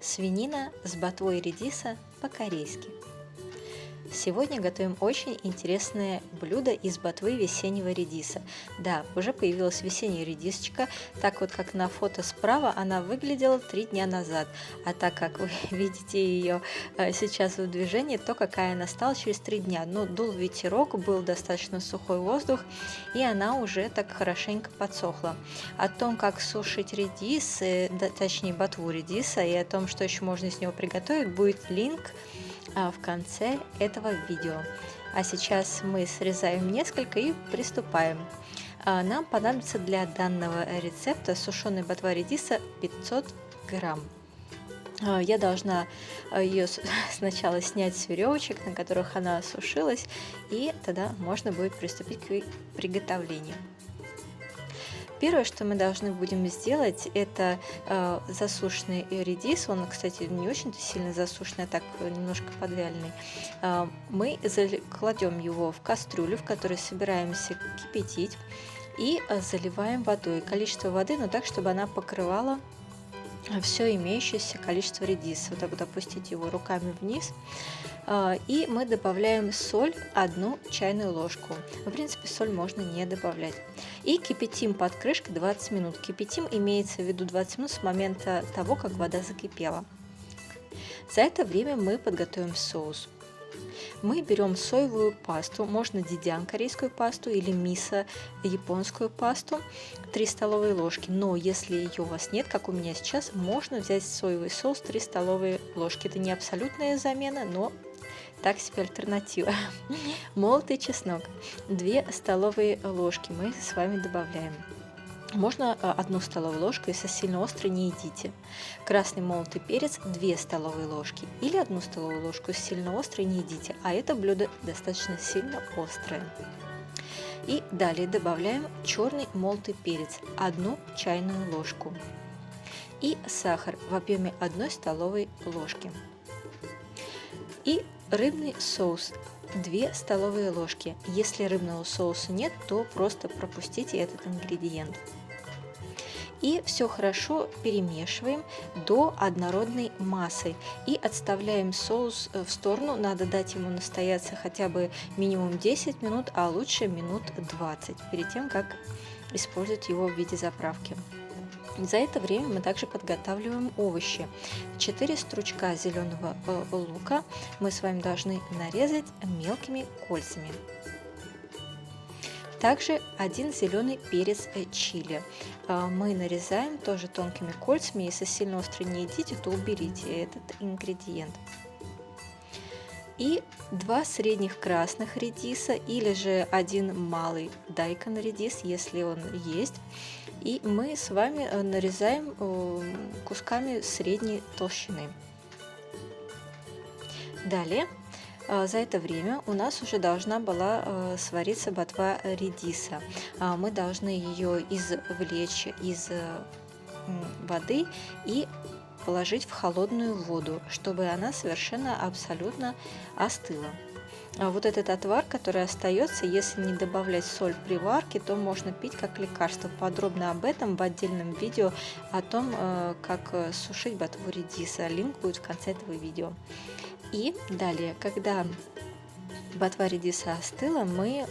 Свинина с ботвой редиса по-корейски. Сегодня готовим очень интересное блюдо из ботвы весеннего редиса. Да, уже появилась весенняя редисочка, так вот как на фото справа она выглядела 3 дня назад, а так как вы видите ее сейчас в движении, то какая она стала через 3 дня. Но дул ветерок, был достаточно сухой воздух, и она уже так хорошенько подсохла. О том, как сушить редис, точнее ботву редиса, и о том, что еще можно из него приготовить, будет линк в конце этого видео. А сейчас мы срезаем несколько и приступаем. Нам понадобится для данного рецепта сушеная ботва редиса 500 грамм. Я должна ее сначала снять с веревочек, на которых она сушилась, и тогда можно будет приступить к приготовлению. Первое, что мы должны будем сделать, это засушенный редис. Он, кстати, не очень-то сильно засушенный, а так немножко подвяленный. Мы кладем его в кастрюлю, в которой собираемся кипятить, и заливаем водой. Количество воды, но так, чтобы она покрывала все имеющееся количество редиса. Вот так вот опустить его руками вниз. И мы добавляем соль 1 чайную ложку. В принципе, соль можно не добавлять. И кипятим под крышкой 20 минут. Кипятим имеется в виду 20 минут с момента того, как вода закипела. За это время мы подготовим соус. Мы берем соевую пасту, можно дидян корейскую пасту или мисо японскую пасту, 3 столовые ложки. Но если ее у вас нет, как у меня сейчас, можно взять соевый соус 3 столовые ложки. Это не абсолютная замена, но так себе альтернатива. Молотый чеснок 2 столовые ложки мы с вами добавляем. Можно 1 столовую ложку, если сильно острый, не едите. Красный молотый перец 2 столовые ложки или 1 столовую ложку, если сильно острый, не едите. А это блюдо достаточно сильно острое. И далее добавляем черный молотый перец 1 чайную ложку и сахар в объеме 1 столовой ложки. И рыбный соус 2 столовые ложки. Если рыбного соуса нет, то просто пропустите этот ингредиент. И все хорошо перемешиваем до однородной массы и отставляем соус в сторону. Надо дать ему настояться хотя бы минимум 10 минут, а лучше минут 20 перед тем, как использовать его в виде заправки. За это время мы также подготавливаем овощи. 4 стручка зеленого лука мы с вами должны нарезать мелкими кольцами. Также 1 зеленый перец чили мы нарезаем тоже тонкими кольцами. Если сильно острый не едите, то уберите этот ингредиент. И 2 средних красных редиса или же 1 малый дайкон редис, если он есть. И мы с вами нарезаем кусками средней толщины. Далее, за это время у нас уже должна была свариться ботва редиса. Мы должны ее извлечь из воды и положить в холодную воду, чтобы она совершенно абсолютно остыла. Вот этот отвар, который остается, если не добавлять соль при варке, то можно пить как лекарство. Подробно об этом в отдельном видео о том, как сушить ботву редиса. Линк будет в конце этого видео. И далее, когда ботва редиса остыла, мы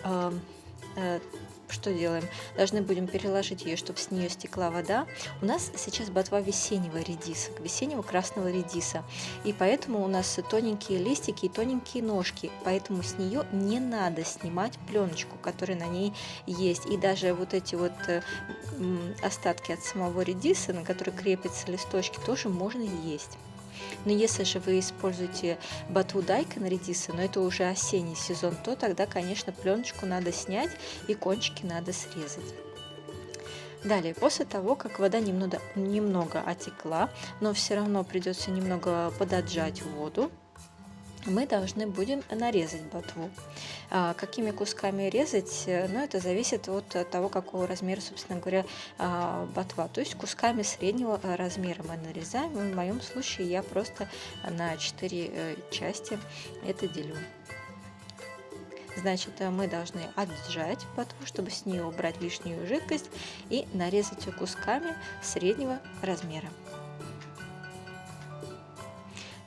что делаем? Должны будем переложить ее, чтобы с нее стекла вода. У нас сейчас ботва весеннего редиса, весеннего красного редиса. И поэтому у нас тоненькие листики и тоненькие ножки. Поэтому с нее не надо снимать пленочку, которая на ней есть. И даже вот эти вот остатки от самого редиса, на который крепятся листочки, тоже можно есть. Но если же вы используете ботву дайкон редиса, но это уже осенний сезон, то тогда, конечно, пленочку надо снять и кончики надо срезать. Далее, после того, как вода немного отекла, но все равно придется немного подотжать воду, мы должны будем нарезать ботву. Какими кусками резать, это зависит от того, какого размера, собственно говоря, ботва. То есть кусками среднего размера мы нарезаем. В моем случае я просто на 4 части это делю. Значит, мы должны отжать ботву, чтобы с нее убрать лишнюю жидкость, и нарезать ее кусками среднего размера.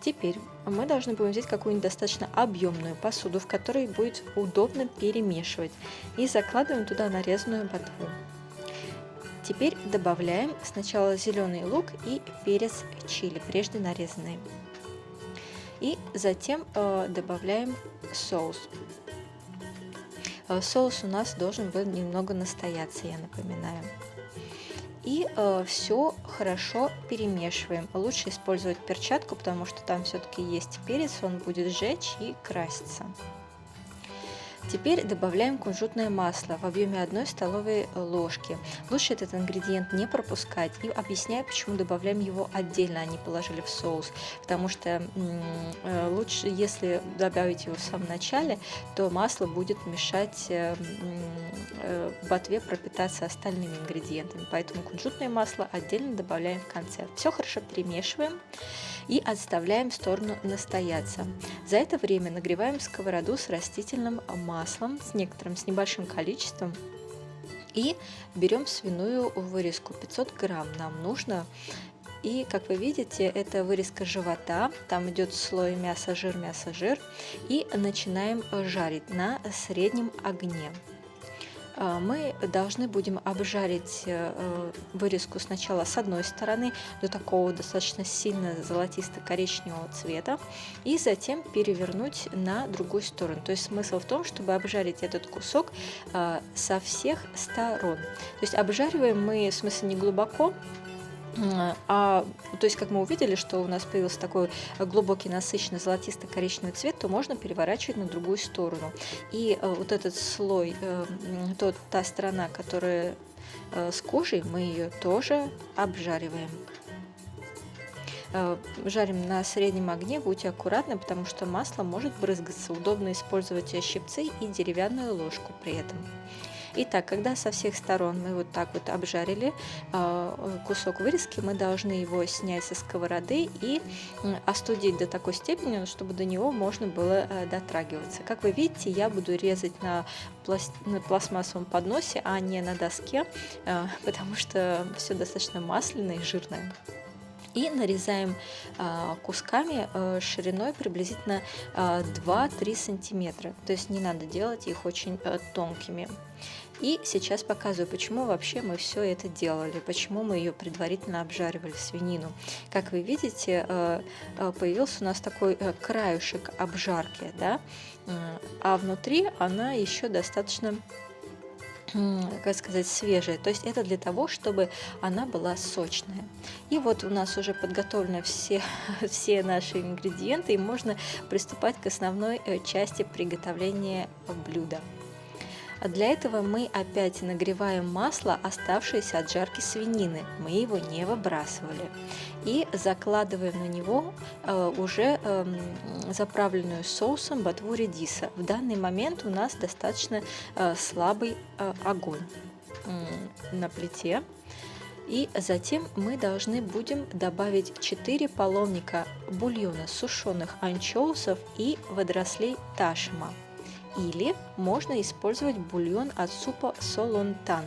Теперь мы должны будем взять какую-нибудь достаточно объемную посуду, в которой будет удобно перемешивать, и закладываем туда нарезанную ботву. Теперь добавляем сначала зеленый лук и перец чили, прежде нарезанные. И затем добавляем соус. Соус у нас должен был немного настояться, я напоминаю. И все хорошо перемешиваем. Лучше использовать перчатку, потому что там все-таки есть перец, он будет жечь и краситься. Теперь добавляем кунжутное масло в объеме 1 столовой ложки. Лучше этот ингредиент не пропускать. И объясняю, почему добавляем его отдельно, а не положили в соус. Потому что лучше, если добавить его в самом начале, то масло будет мешать ботве пропитаться остальными ингредиентами. Поэтому кунжутное масло отдельно добавляем в конце. Все хорошо перемешиваем и отставляем в сторону настояться. За это время нагреваем сковороду с растительным маслом, с небольшим количеством, и берем свиную вырезку, 500 грамм нам нужно. И, как вы видите, это вырезка живота, там идет слой мясо-жир, и начинаем жарить на среднем огне. Мы должны будем обжарить вырезку сначала с одной стороны до такого достаточно сильно золотисто-коричневого цвета, и затем перевернуть на другую сторону. То есть смысл в том, чтобы обжарить этот кусок со всех сторон. То есть обжариваем мы, в смысле, не глубоко, то есть, как мы увидели, что у нас появился такой глубокий, насыщенный золотисто-коричневый цвет, то можно переворачивать на другую сторону. И вот этот слой, та сторона, которая с кожей, мы ее тоже обжариваем. Жарим на среднем огне, будьте аккуратны, потому что масло может брызгаться. Удобно использовать щипцы и деревянную ложку при этом. Итак, когда со всех сторон мы вот так вот обжарили кусок вырезки, мы должны его снять со сковороды и остудить до такой степени, чтобы до него можно было дотрагиваться. Как вы видите, я буду резать на пластмассовом подносе, а не на доске, потому что все достаточно масляное и жирное. И нарезаем кусками шириной приблизительно 2-3 сантиметра. То есть не надо делать их очень тонкими. И сейчас показываю, почему вообще мы все это делали, почему мы ее предварительно обжаривали, свинину. Как вы видите, появился у нас такой краюшек обжарки, да? А внутри она еще достаточно, как сказать, свежая. То есть это для того, чтобы она была сочная. И вот у нас уже подготовлены все наши ингредиенты, и можно приступать к основной части приготовления блюда. Для этого мы опять нагреваем масло, оставшееся от жарки свинины. Мы его не выбрасывали. И закладываем на него уже заправленную соусом ботву редиса. В данный момент у нас достаточно слабый огонь на плите. И затем мы должны будем добавить 4 половника бульона сушеных анчоусов и водорослей ташима. Или можно использовать бульон от супа солонтан.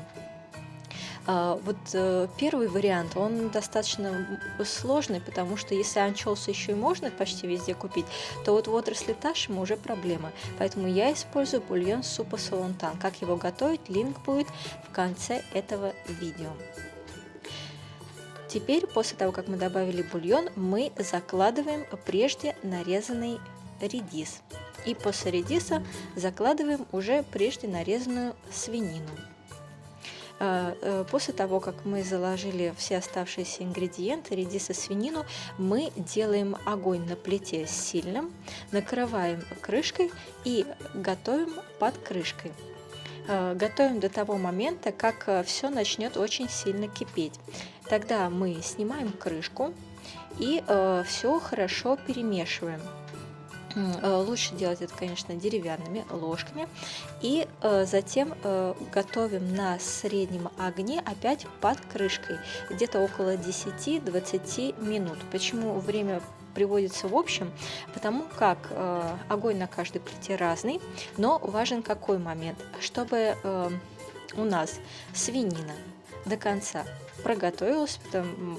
Первый вариант, он достаточно сложный, потому что если анчоусы еще и можно почти везде купить, то вот водоросли ташима уже проблема. Поэтому я использую бульон супа солонтан. Как его готовить, линк будет в конце этого видео. Теперь, после того, как мы добавили бульон, мы закладываем прежде нарезанный редис. И после редиса закладываем уже прежде нарезанную свинину. После того, как мы заложили все оставшиеся ингредиенты, редис и свинину, мы делаем огонь на плите сильным, накрываем крышкой и готовим под крышкой. Готовим до того момента, как все начнет очень сильно кипеть. Тогда мы снимаем крышку и все хорошо перемешиваем. Лучше делать это, конечно, деревянными ложками. И затем готовим на среднем огне опять под крышкой, где-то около 10-20 минут. Почему время приводится в общем? Потому как огонь на каждой плите разный, но важен какой момент? Чтобы у нас свинина до конца проготовилась, потом,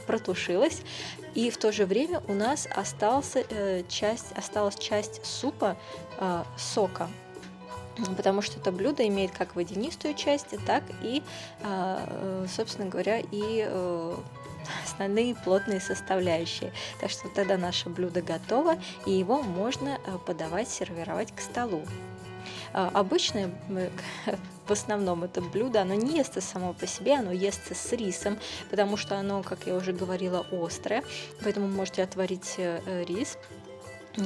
протушилась, и в то же время у нас осталась часть супа, сока. Потому что это блюдо имеет как водянистую часть, так и, собственно говоря, и основные плотные составляющие. Так что тогда наше блюдо готово, и его можно подавать, сервировать к столу. Обычно в основном это блюдо, оно не естся само по себе, оно естся с рисом, потому что оно, как я уже говорила, острое, поэтому можете отварить рис.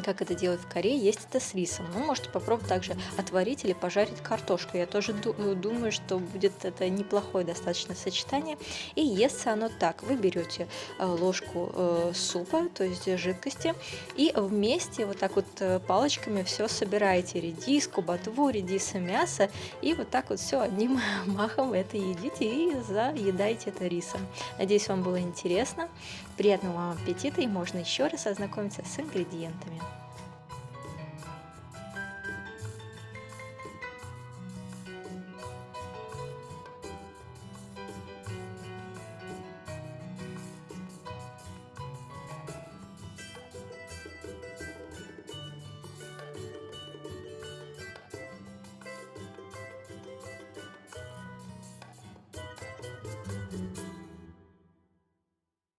Как это делают в Корее, есть это с рисом. Ну, можете попробовать также отварить или пожарить картошку. Я тоже думаю, что будет это неплохое достаточно сочетание. И естся оно так. Вы берете ложку супа, то есть жидкости, и вместе вот так вот палочками все собираете. Редиску, ботву, редиса, мясо. И вот так вот все одним махом это едите и заедаете это рисом. Надеюсь, вам было интересно. Приятного вам аппетита, и можно еще раз ознакомиться с ингредиентами.